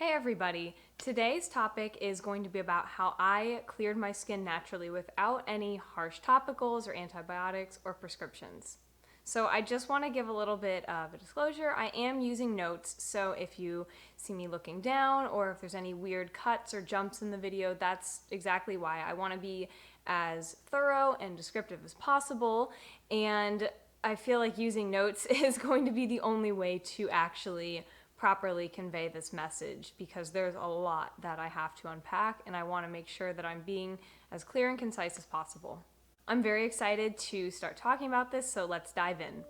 Hey everybody! Today's topic is going to be about how I cleared my skin naturally without any harsh topicals or antibiotics or prescriptions. So I just want to give a little bit of a disclosure. I am using notes, so if you see me looking down or if there's any weird cuts or jumps in the video, that's exactly why. I want to be as thorough and descriptive as possible, and I feel like using notes is going to be the only way to actually properly convey this message, because there's a lot that I have to unpack and I want to make sure that I'm being as clear and concise as possible. I'm very excited to start talking about this, so let's dive in.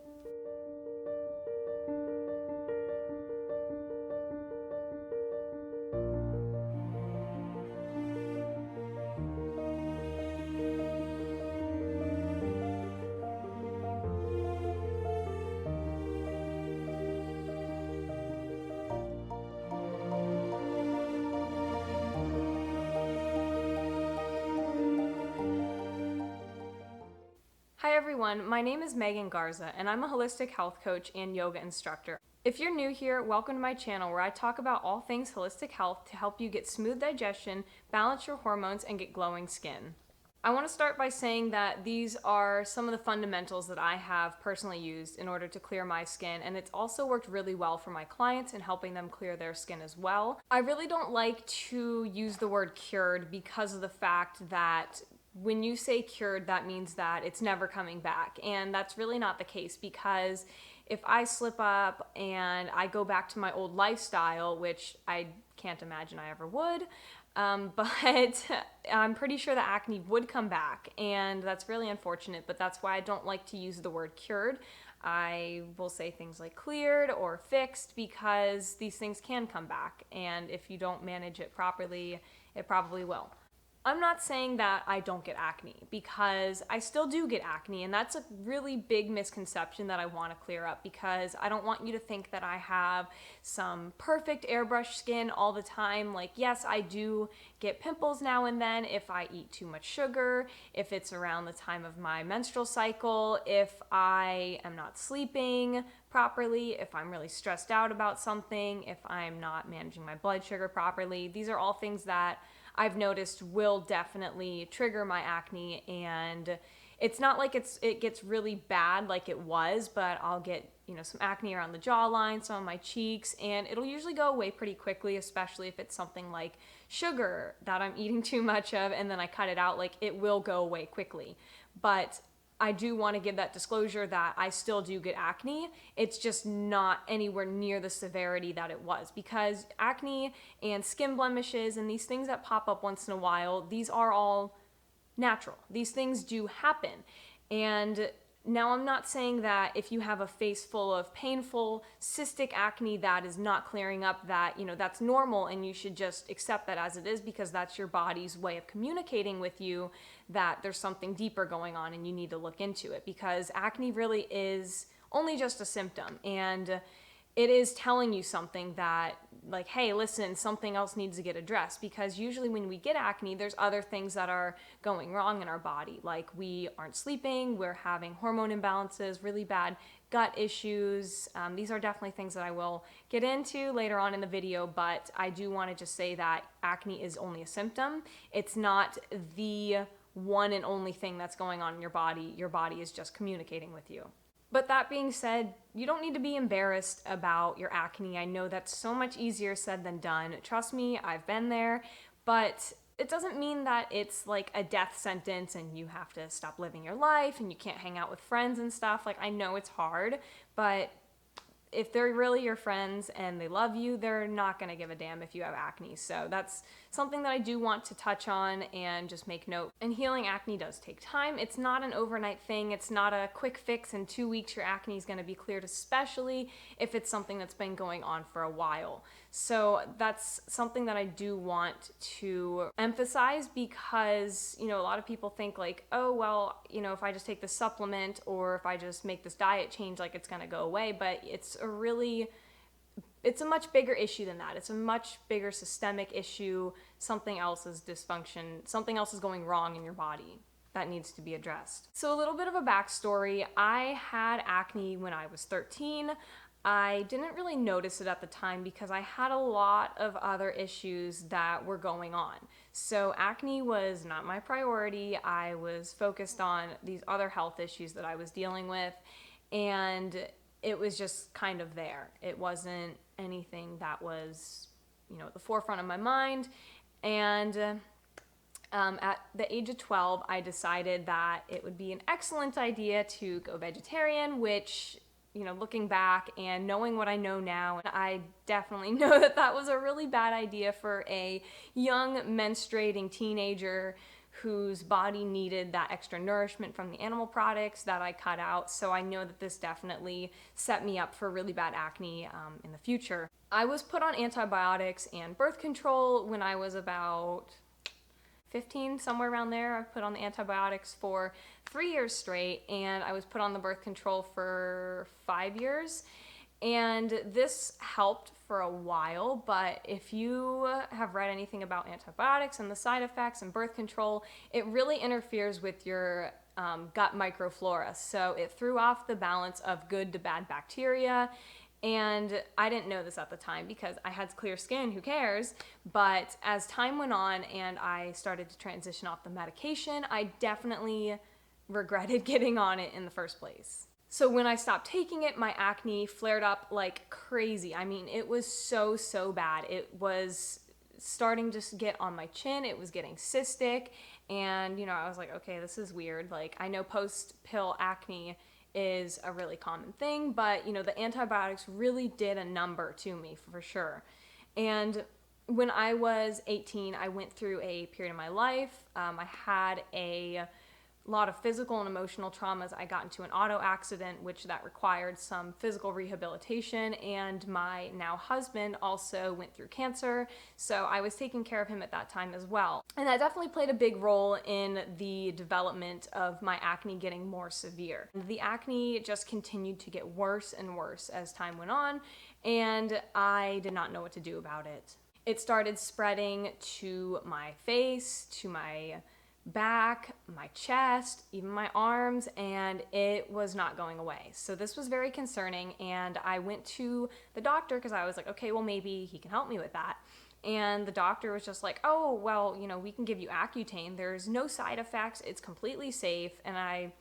Hi everyone, my name is Megan Garza and I'm a holistic health coach and yoga instructor. If you're new here, welcome to my channel where I talk about all things holistic health to help you get smooth digestion, balance your hormones, and get glowing skin. I want to start by saying that these are some of the fundamentals that I have personally used in order to clear my skin, and it's also worked really well for my clients in helping them clear their skin as well. I really don't like to use the word cured because of the fact that when you say cured, that means that it's never coming back, and that's really not the case, because if I slip up and I go back to my old lifestyle, which I can't imagine I ever would, but I'm pretty sure the acne would come back, and that's really unfortunate, but that's why I don't like to use the word cured. I will say things like cleared or fixed, because these things can come back, and if you don't manage it properly, it probably will. I'm not saying that I don't get acne, because I still do get acne, and that's a really big misconception that I want to clear up, because I don't want you to think that I have some perfect airbrush skin all the time. Like, yes, I do get pimples now and then if I eat too much sugar, if it's around the time of my menstrual cycle, if I am not sleeping properly, if I'm really stressed out about something, if I'm not managing my blood sugar properly. These are all things that I've noticed will definitely trigger my acne, and it's not like it gets really bad like it was, but I'll get, some acne around the jawline, some of my cheeks, and it'll usually go away pretty quickly, especially if it's something like sugar that I'm eating too much of and then I cut it out. Like, it will go away quickly. But I do want to give that disclosure that I still do get acne. It's just not anywhere near the severity that it was, because acne and skin blemishes and these things that pop up once in a while, these are all natural. These things do happen. And now, I'm not saying that if you have a face full of painful cystic acne that is not clearing up, that, that's normal and you should just accept that as it is, because that's your body's way of communicating with you that there's something deeper going on and you need to look into it, because acne really is only just a symptom, and it is telling you something that, like, hey, listen, something else needs to get addressed. Because usually when we get acne, there's other things that are going wrong in our body. Like, we aren't sleeping, we're having hormone imbalances, really bad gut issues. These are definitely things that I will get into later on in the video, but I do want to just say that acne is only a symptom. It's not the one and only thing that's going on in your body. Your body is just communicating with you. But that being said, you don't need to be embarrassed about your acne. I know that's so much easier said than done. Trust me, I've been there, but it doesn't mean that it's like a death sentence and you have to stop living your life and you can't hang out with friends and stuff. Like, I know it's hard, but if they're really your friends and they love you, they're not going to give a damn if you have acne. So that's something that I do want to touch on and just make note. And healing acne does take time. It's not an overnight thing. It's not a quick fix. In 2 weeks, your acne is going to be cleared, especially if it's something that's been going on for a while. So that's something that I do want to emphasize, because, a lot of people think like, oh, well, if I just take this supplement or if I just make this diet change, like, it's going to go away. But it's a much bigger issue than that. It's a much bigger systemic issue. Something else is dysfunction. Something else is going wrong in your body that needs to be addressed. So a little bit of a backstory. I had acne when I was 13. I didn't really notice it at the time because I had a lot of other issues that were going on. So acne was not my priority. I was focused on these other health issues that I was dealing with, and it was just kind of there. It wasn't anything that was, at the forefront of my mind. And at the age of 12, I decided that it would be an excellent idea to go vegetarian, which, looking back and knowing what I know now, I definitely know that that was a really bad idea for a young menstruating teenager whose body needed that extra nourishment from the animal products that I cut out. So I know that this definitely set me up for really bad acne in the future. I was put on antibiotics and birth control when I was about 15, somewhere around there. I put on the antibiotics for 3 years straight, and I was put on the birth control for 5 years. And this helped for a while, but if you have read anything about antibiotics and the side effects and birth control, it really interferes with your gut microflora. So it threw off the balance of good to bad bacteria. And I didn't know this at the time because I had clear skin, who cares? But as time went on and I started to transition off the medication, I definitely regretted getting on it in the first place. So when I stopped taking it, my acne flared up like crazy. I mean, it was so bad. It was starting to get on my chin. It was getting cystic. And, I was like, okay, this is weird. Like, I know post-pill acne is a really common thing, but the antibiotics really did a number to me for sure. And when I was 18, I went through a period of my life. I had a lot of physical and emotional traumas. I got into an auto accident, which that required some physical rehabilitation, and my now husband also went through cancer, so I was taking care of him at that time as well. And that definitely played a big role in the development of my acne getting more severe. The acne just continued to get worse and worse as time went on, and I did not know what to do about it. It started spreading to my face, to my back, my chest, even my arms, and it was not going away. So this was very concerning, and I went to the doctor because I was like, okay, well, maybe he can help me with that. And the doctor was just like, oh, well, we can give you Accutane. There's no side effects. It's completely safe. And I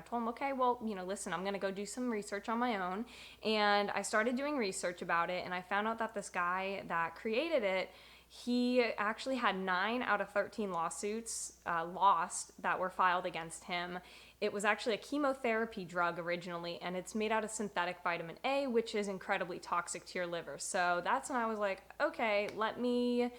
told him, okay, well, listen, I'm going to go do some research on my own. And I started doing research about it, and I found out that this guy that created it, he actually had 9 out of 13 lawsuits lost that were filed against him. It was actually a chemotherapy drug originally, and it's made out of synthetic vitamin A, which is incredibly toxic to your liver. So that's when I was like, okay, let me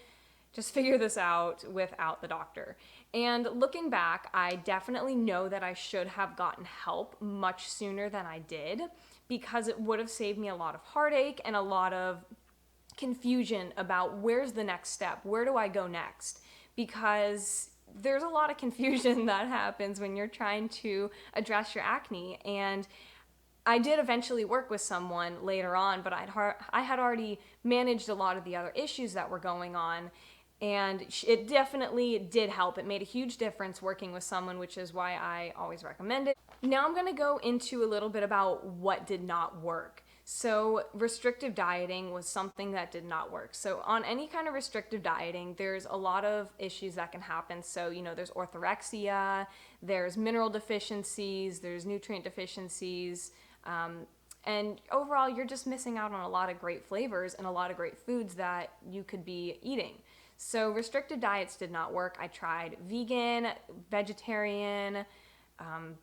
just figure this out without the doctor. And looking back, I definitely know that I should have gotten help much sooner than I did, because it would have saved me a lot of heartache and a lot of confusion about where's the next step, where do I go next, because there's a lot of confusion that happens when you're trying to address your acne. And I did eventually work with someone later on, but I had already managed a lot of the other issues that were going on, and it definitely did help. It made a huge difference working with someone, which is why I always recommend it. Now I'm going to go into a little bit about what did not work. So restrictive dieting was something that did not work. So on any kind of restrictive dieting, there's a lot of issues that can happen. So, there's orthorexia, there's mineral deficiencies, there's nutrient deficiencies, and overall you're just missing out on a lot of great flavors and a lot of great foods that you could be eating. So restrictive diets did not work. I tried vegan, vegetarian,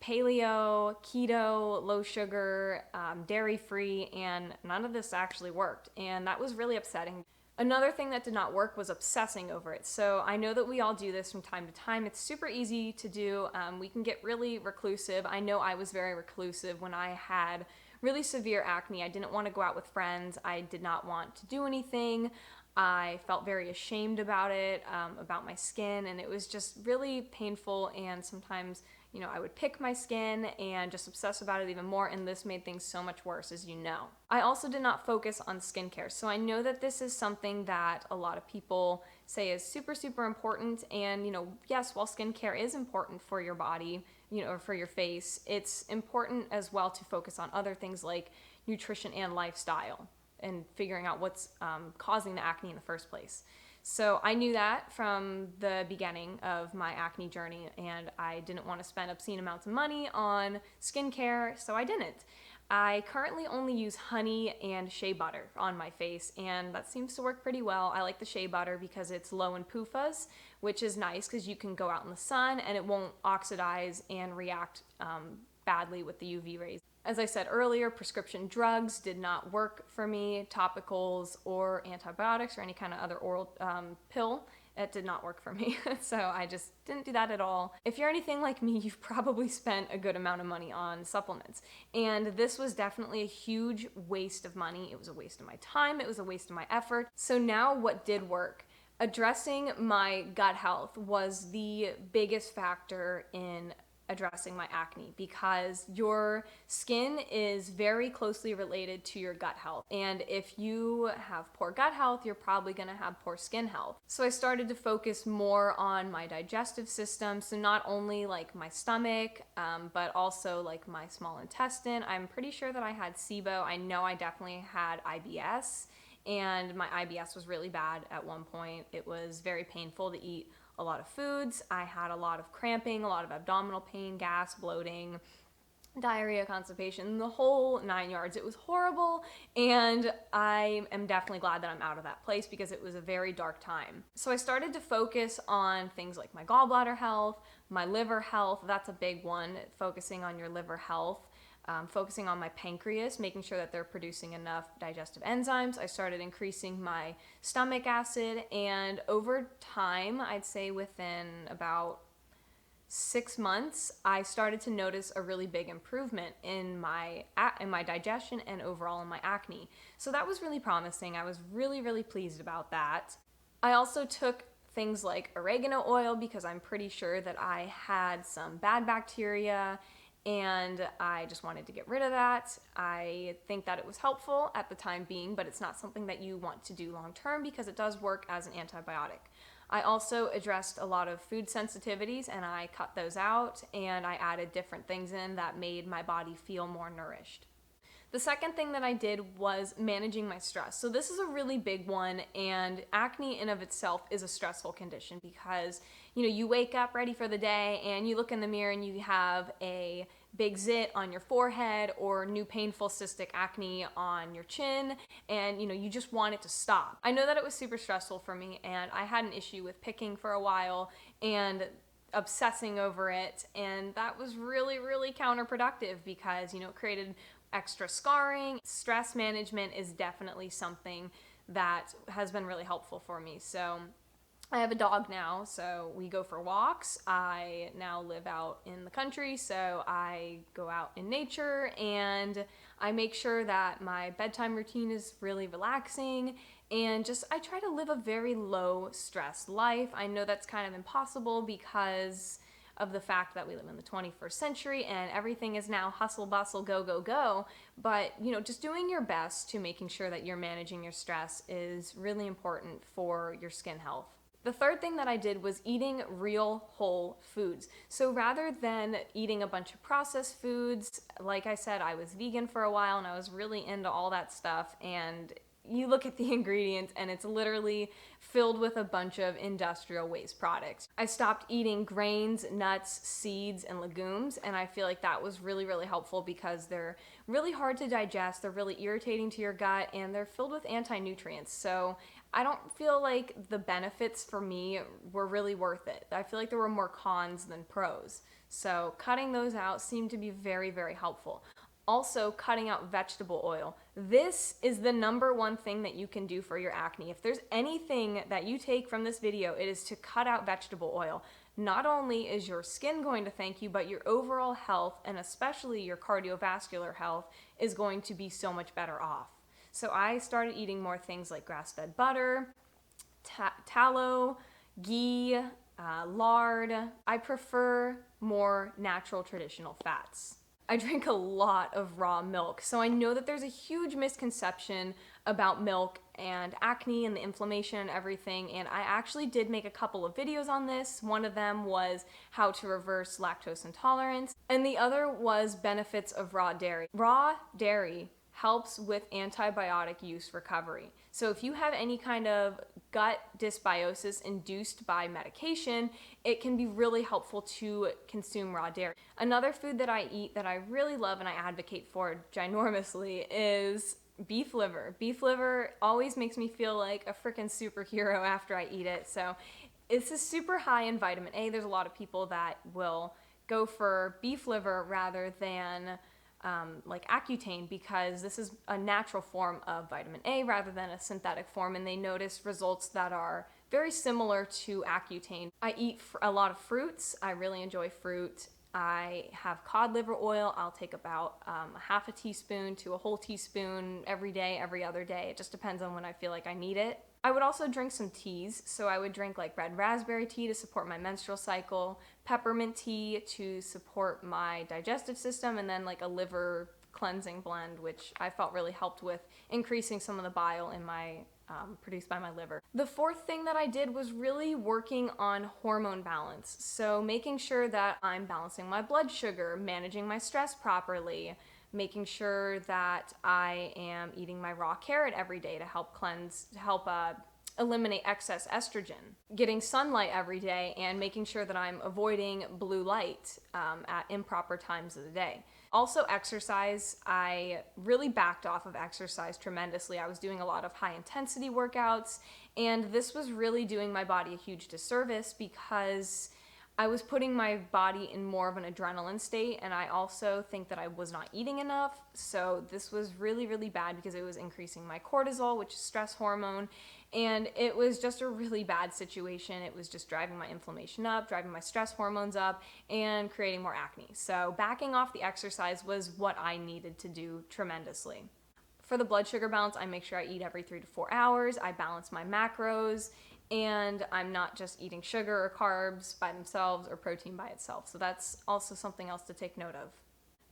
paleo, keto, low sugar, dairy-free, and none of this actually worked, and that was really upsetting. Another thing that did not work was obsessing over it. So I know that we all do this from time to time. It's super easy to do. We can get really reclusive. I know I was very reclusive when I had really severe acne. I didn't want to go out with friends. I did not want to do anything. I felt very ashamed about it, about my skin, and it was just really painful, and sometimes I would pick my skin and just obsess about it even more, and this made things so much worse, as you know. I also did not focus on skincare, so I know that this is something that a lot of people say is super important, and yes, while skincare is important for your body, or for your face, it's important as well to focus on other things like nutrition and lifestyle and figuring out what's causing the acne in the first place. So I knew that from the beginning of my acne journey, and I didn't want to spend obscene amounts of money on skincare, so I didn't. I currently only use honey and shea butter on my face, and that seems to work pretty well. I like the shea butter because it's low in PUFAs, which is nice because you can go out in the sun and it won't oxidize and react badly with the UV rays. As I said earlier, prescription drugs did not work for me, topicals or antibiotics or any kind of other oral pill. It did not work for me, so I just didn't do that at all. If you're anything like me, you've probably spent a good amount of money on supplements, and this was definitely a huge waste of money. It was a waste of my time, it was a waste of my effort. So now what did work? Addressing my gut health was the biggest factor in addressing my acne, because your skin is very closely related to your gut health. And if you have poor gut health, you're probably gonna have poor skin health. So I started to focus more on my digestive system. So not only like my stomach, but also like my small intestine. I'm pretty sure that I had SIBO. I know I definitely had IBS, and my IBS was really bad at one point. It was very painful to eat a lot of foods. I had a lot of cramping, a lot of abdominal pain, gas, bloating, diarrhea, constipation, the whole 9 yards. It was horrible, and I am definitely glad that I'm out of that place because it was a very dark time. So I started to focus on things like my gallbladder health, my liver health. That's a big one, focusing on your liver health. Focusing on my pancreas, making sure that they're producing enough digestive enzymes. I started increasing my stomach acid, and over time, I'd say within about 6 months, I started to notice a really big improvement in my digestion and overall in my acne. So that was really promising. I was really pleased about that. I also took things like oregano oil because I'm pretty sure that I had some bad bacteria, and I just wanted to get rid of that. I think that it was helpful at the time being, but it's not something that you want to do long term because it does work as an antibiotic. I also addressed a lot of food sensitivities, and I cut those out, and I added different things in that made my body feel more nourished. The second thing that I did was managing my stress. So this is a really big one, and acne in of itself is a stressful condition because, you know, you wake up ready for the day and you look in the mirror and you have a big zit on your forehead or new painful cystic acne on your chin, and you just want it to stop. I know that it was super stressful for me, and I had an issue with picking for a while and obsessing over it, and that was really counterproductive because it created extra scarring. Stress management is definitely something that has been really helpful for me. So I have a dog now, so we go for walks. I now live out in the country, so I go out in nature, and I make sure that my bedtime routine is really relaxing, and I try to live a very low stress life. I know that's kind of impossible because of the fact that we live in the 21st century and everything is now hustle, bustle, go. But, just doing your best to making sure that you're managing your stress is really important for your skin health. The third thing that I did was eating real whole foods. So rather than eating a bunch of processed foods, like I said, I was vegan for a while and I was really into all that stuff, and you look at the ingredients and it's literally filled with a bunch of industrial waste products. I stopped eating grains, nuts, seeds, and legumes, and I feel like that was really helpful because they're really hard to digest, they're really irritating to your gut, and they're filled with anti-nutrients. So I don't feel like the benefits for me were really worth it. I feel like there were more cons than pros. So cutting those out seemed to be very helpful. Also, cutting out vegetable oil. This is the number one thing that you can do for your acne. If there's anything that you take from this video, it is to cut out vegetable oil. Not only is your skin going to thank you, but your overall health, and especially your cardiovascular health, is going to be so much better off. So I started eating more things like grass-fed butter, tallow, ghee, lard. I prefer more natural traditional fats. I drink a lot of raw milk, so I know that there's a huge misconception about milk and acne and the inflammation and everything, and I actually did make a couple of videos on this. One of them was how to reverse lactose intolerance, and the other was benefits of raw dairy. Raw dairy helps with antibiotic use recovery. So if you have any kind of gut dysbiosis induced by medication, it can be really helpful to consume raw dairy. Another food that I eat that I really love and I advocate for ginormously is beef liver. Beef liver always makes me feel like a freaking superhero after I eat it. So this is super high in vitamin A. There's a lot of people that will go for beef liver rather than like Accutane, because this is a natural form of vitamin A rather than a synthetic form, and they notice results that are very similar to Accutane. I eat a lot of fruits. I really enjoy fruit. I have cod liver oil. I'll take about a half a teaspoon to a whole teaspoon every day, every other day. It just depends on when I feel like I need it. I would also drink some teas. So I would drink like red raspberry tea to support my menstrual cycle, peppermint tea to support my digestive system, and then like a liver cleansing blend, which I felt really helped with increasing some of the bile in my produced by my liver. The fourth thing that I did was really working on hormone balance. So making sure that I'm balancing my blood sugar, managing my stress properly, making sure that I am eating my raw carrot every day to help cleanse, to help eliminate excess estrogen, getting sunlight every day, and making sure that I'm avoiding blue light at improper times of the day. Also exercise. I really backed off of exercise tremendously. I was doing a lot of high intensity workouts, and this was really doing my body a huge disservice because I was putting my body in more of an adrenaline state, and I also think that I was not eating enough. So this was really, really bad because it was increasing my cortisol, which is stress hormone, and it was just a really bad situation. It was just driving my inflammation up, driving my stress hormones up, and creating more acne. So backing off the exercise was what I needed to do tremendously. For the blood sugar balance, I make sure I eat every 3 to 4 hours. I balance my macros, and I'm not just eating sugar or carbs by themselves or protein by itself. So that's also something else to take note of.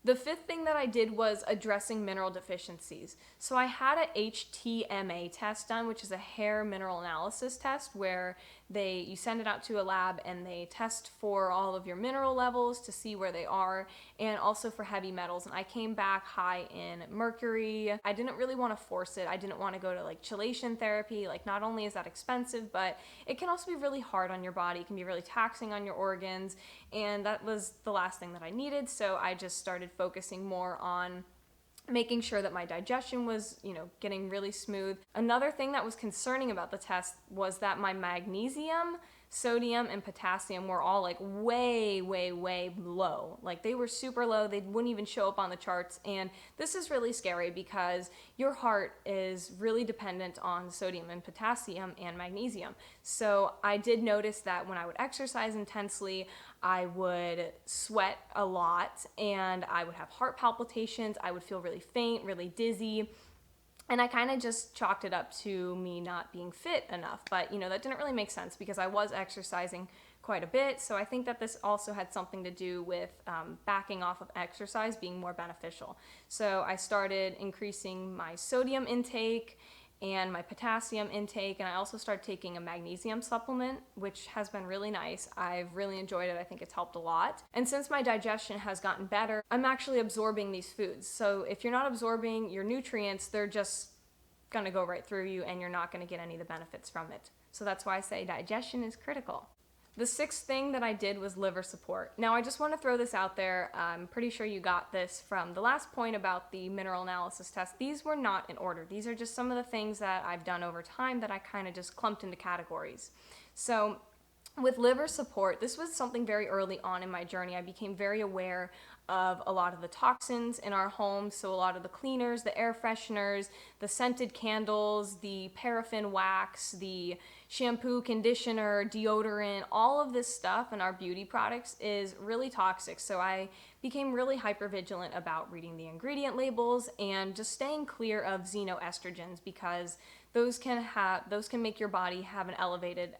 The fifth thing that I did was addressing mineral deficiencies. So I had a HTMA test done, which is a hair mineral analysis test where you send it out to a lab and they test for all of your mineral levels to see where they are, and also for heavy metals. And I came back high in mercury. I didn't really want to force it. I didn't want to go to like chelation therapy. Like, not only is that expensive, but it can also be really hard on your body. It can be really taxing on your organs, and that was the last thing that I needed. So I just started focusing more on making sure that my digestion was, getting really smooth. Another thing that was concerning about the test was that my magnesium, sodium, and potassium were all like way, way, way low. Like, they were super low. They wouldn't even show up on the charts. And this is really scary because your heart is really dependent on sodium and potassium and magnesium. So I did notice that when I would exercise intensely, I would sweat a lot and I would have heart palpitations. I would feel really faint, really dizzy. And I kind of just chalked it up to me not being fit enough. But, that didn't really make sense because I was exercising quite a bit. So I think that this also had something to do with backing off of exercise being more beneficial. So I started increasing my sodium intake and my potassium intake, and I also started taking a magnesium supplement, which has been really nice. I've really enjoyed it. I think it's helped a lot. And since my digestion has gotten better, I'm actually absorbing these foods. So if you're not absorbing your nutrients, they're just gonna go right through you and you're not gonna get any of the benefits from it. So that's why I say digestion is critical. The sixth thing that I did was liver support. Now, I just want to throw this out there. I'm pretty sure you got this from the last point about the mineral analysis test. These were not in order. These are just some of the things that I've done over time that I kind of just clumped into categories. So with liver support, this was something very early on in my journey. I became very aware of a lot of the toxins in our homes. So a lot of the cleaners, the air fresheners, the scented candles, the paraffin wax, the shampoo, conditioner, deodorant, all of this stuff in our beauty products is really toxic. So I became really hypervigilant about reading the ingredient labels and just staying clear of xenoestrogens, because those can make your body have an elevated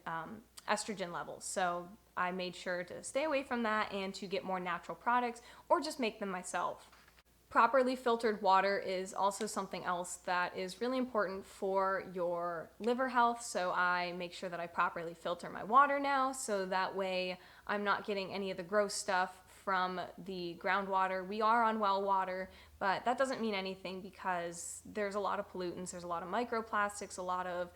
estrogen levels. So I made sure to stay away from that and to get more natural products or just make them myself. Properly filtered water is also something else that is really important for your liver health. So I make sure that I properly filter my water now, so that way I'm not getting any of the gross stuff from the groundwater. We are on well water, but that doesn't mean anything because there's a lot of pollutants, there's a lot of microplastics, a lot of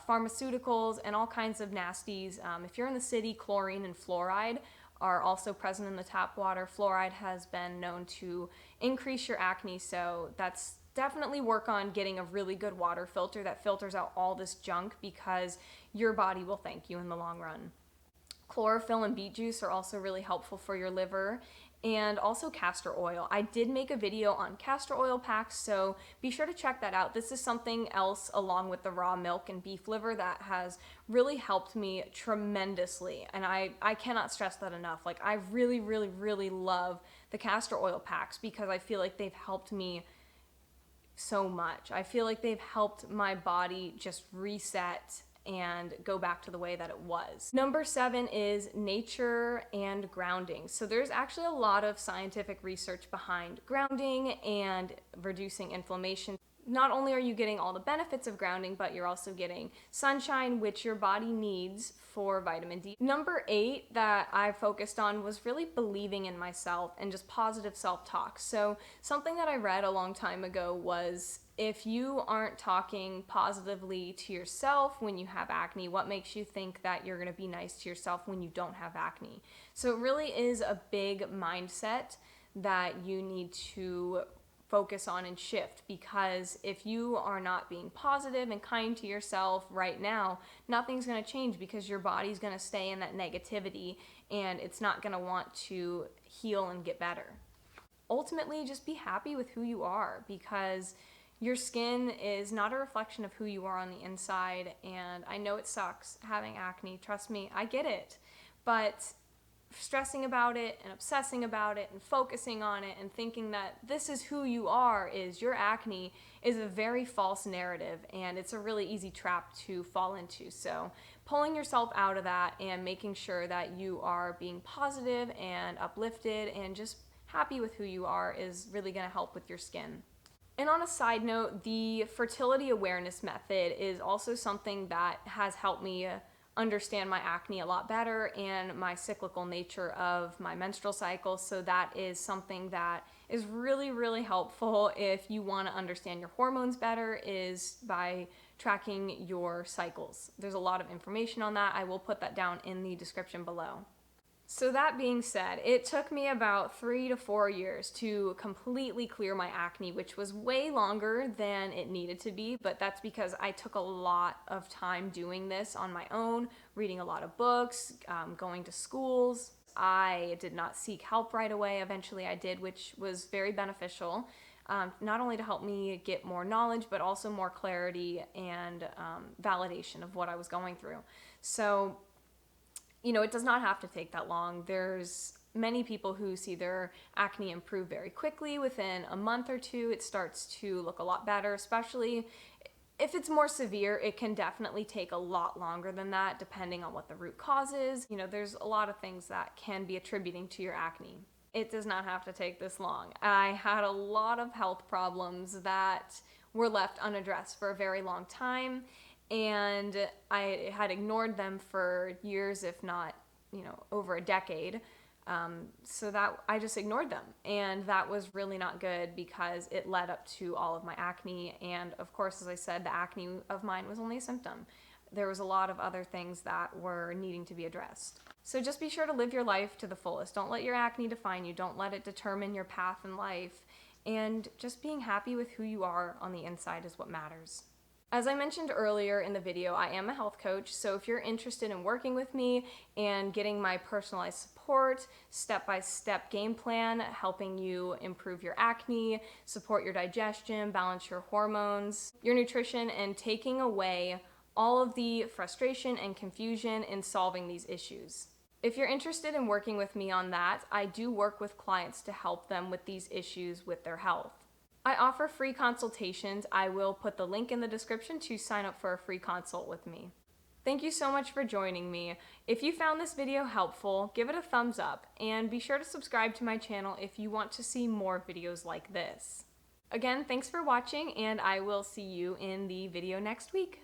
pharmaceuticals, and all kinds of nasties. If you're in the city, chlorine and fluoride are also present in the tap water. Fluoride has been known to increase your acne, so that's definitely work on getting a really good water filter that filters out all this junk, because your body will thank you in the long run. Chlorophyll and beet juice are also really helpful for your liver, and also castor oil. I did make a video on castor oil packs, so be sure to check that out. This is something else along with the raw milk and beef liver that has really helped me tremendously, and I cannot stress that enough. Like, I really, really, really love the castor oil packs because I feel like they've helped me so much. I feel like they've helped my body just reset and go back to the way that it was. Number 7 is nature and grounding. So there's actually a lot of scientific research behind grounding and reducing inflammation. Not only are you getting all the benefits of grounding, but you're also getting sunshine, which your body needs for vitamin D. Number 8 that I focused on was really believing in myself and just positive self-talk. So something that I read a long time ago was, if you aren't talking positively to yourself when you have acne, what makes you think that you're gonna be nice to yourself when you don't have acne? So it really is a big mindset that you need to focus on and shift, because if you are not being positive and kind to yourself right now, nothing's going to change, because your body's going to stay in that negativity and it's not going to want to heal and get better. Ultimately, just be happy with who you are, because your skin is not a reflection of who you are on the inside. And I know it sucks having acne, trust me, I get it, but stressing about it and obsessing about it and focusing on it and thinking that this is who you are, is your acne, is a very false narrative, and it's a really easy trap to fall into. So pulling yourself out of that and making sure that you are being positive and uplifted and just happy with who you are is really going to help with your skin. And on a side note, the fertility awareness method is also something that has helped me understand my acne a lot better and my cyclical nature of my menstrual cycle. So that is something that is really, really helpful if you want to understand your hormones better, is by tracking your cycles. There's a lot of information on that. I will put that down in the description below. So that being said, it took me about 3 to 4 years to completely clear my acne, which was way longer than it needed to be, but that's because I took a lot of time doing this on my own, reading a lot of books, going to schools. I did not seek help right away. Eventually I did, which was very beneficial, not only to help me get more knowledge, but also more clarity and validation of what I was going through. So, you know, it does not have to take that long. There's many people who see their acne improve very quickly. Within a month or two, it starts to look a lot better, especially if it's more severe. It can definitely take a lot longer than that, depending on what the root cause is. You know, there's a lot of things that can be attributing to your acne. It does not have to take this long. I had a lot of health problems that were left unaddressed for a very long time, and I had ignored them for years, if not, you know, over a decade. So that I just ignored them, and that was really not good, because it led up to all of my acne. And of course, as I said, the acne of mine was only a symptom. There was a lot of other things that were needing to be addressed. So just be sure to live your life to the fullest. Don't let your acne define you. Don't let it determine your path in life. And just being happy with who you are on the inside is what matters. As I mentioned earlier in the video, I am a health coach, so if you're interested in working with me and getting my personalized support, step-by-step game plan, helping you improve your acne, support your digestion, balance your hormones, your nutrition, and taking away all of the frustration and confusion in solving these issues. If you're interested in working with me on that, I do work with clients to help them with these issues with their health. I offer free consultations. I will put the link in the description to sign up for a free consult with me. Thank you so much for joining me. If you found this video helpful, give it a thumbs up, and be sure to subscribe to my channel if you want to see more videos like this. Again, thanks for watching, and I will see you in the video next week.